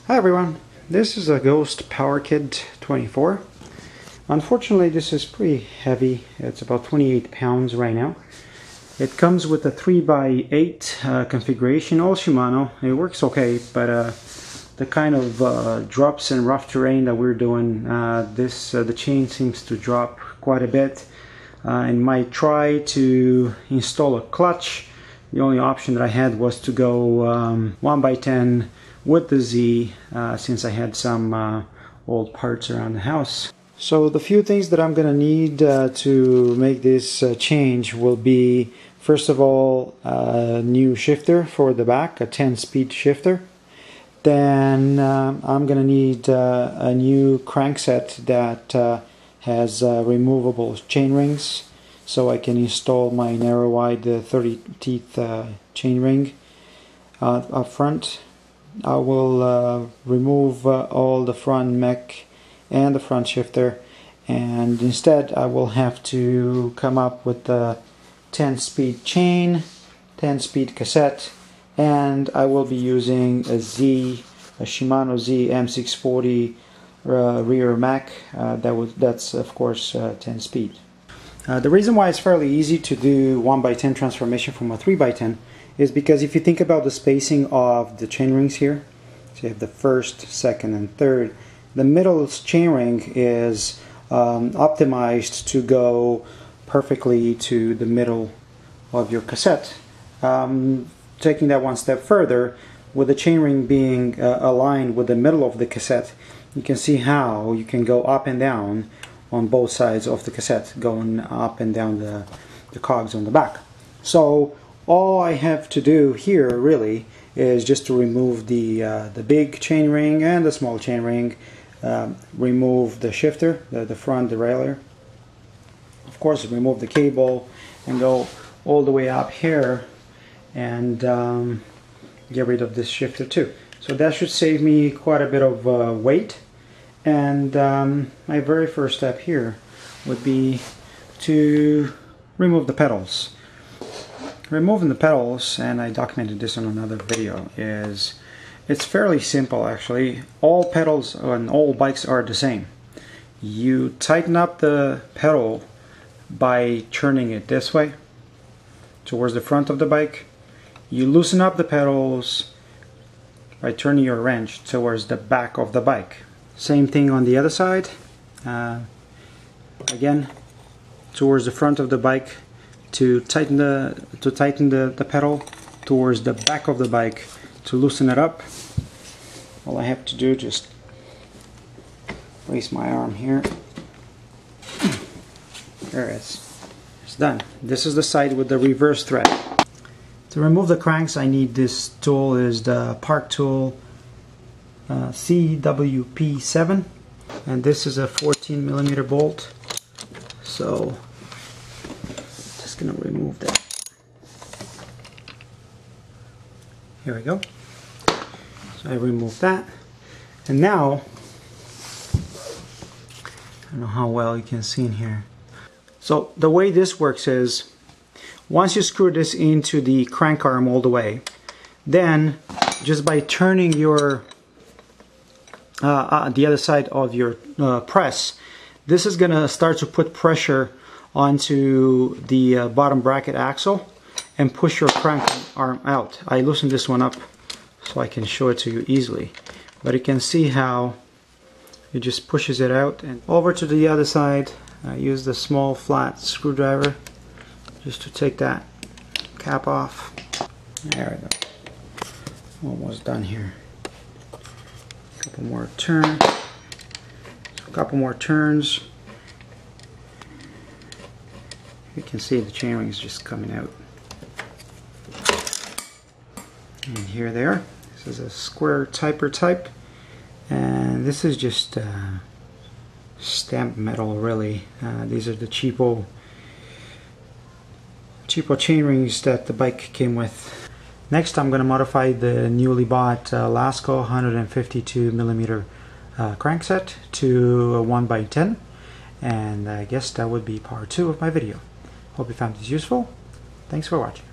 Hi everyone, this is a Ghost Powerkid 24. Unfortunately this is pretty heavy, it's about 28 pounds right now. It comes with a 3x8 configuration, all Shimano. It works okay, but the kind of drops and rough terrain that we're doing, the chain seems to drop quite a bit. And might try to install a clutch. The only option that I had was to go 1x10 with the Zee, since I had some old parts around the house. So the few things that I'm gonna need to make this change will be, first of all, a new shifter for the back, a 10-speed shifter. Then I'm gonna need a new crankset that has removable chain rings, so I can install my narrow wide 30 teeth chainring up front. I will remove all the front mech and the front shifter, and instead I will have to come up with a 10-speed chain, 10-speed cassette, and I will be using a Shimano Zee M640 rear mech. That's of course 10-speed. The reason why it's fairly easy to do 1x10 transformation from a 3x10 is because if you think about the spacing of the chain rings here, so you have the first, second, and third, the middle chain ring is optimized to go perfectly to the middle of your cassette. Taking that one step further, with the chain ring being aligned with the middle of the cassette, you can see how you can go up and down on both sides of the cassette, going up and down the cogs on the back. So all I have to do here really is just to remove the big chain ring and the small chain ring, remove the shifter, the front derailleur, of course remove the cable, and go all the way up here and get rid of this shifter too. So that should save me quite a bit of weight. And my very first step here would be to remove the pedals. Removing the pedals, and I documented this in another video, it's fairly simple actually. All pedals on all bikes are the same. You tighten up the pedal by turning it this way towards the front of the bike. You loosen up the pedals by turning your wrench towards the back of the bike. Same thing on the other side. Again, towards the front of the bike to tighten the pedal, towards the back of the bike to loosen it up. All I have to do is just place my arm here. There it is. It's done. This is the side with the reverse thread. To remove the cranks, I need this tool. Is the Park Tool CWP7, and this is a 14mm bolt. So just gonna remove that. Here we go. So I removed that, and now I don't know how well you can see in here. So the way this works is, once you screw this into the crank arm all the way, then just by turning your the other side of your press, this is gonna start to put pressure onto the bottom bracket axle and push your crank arm out. I loosened this one up so I can show it to you easily, but you can see how it just pushes it out. And over to the other side, I use the small flat screwdriver just to take that cap off. There we go. Almost done here. Couple more turns. A couple more turns. You can see the chain rings just coming out. And here they are. This is a square typer type, and this is just stamped metal really. These are the cheapo chain rings that the bike came with. Next I'm going to modify the newly bought Lasco 152mm crankset to a 1x10, and I guess that would be part 2 of my video. Hope you found this useful. Thanks for watching.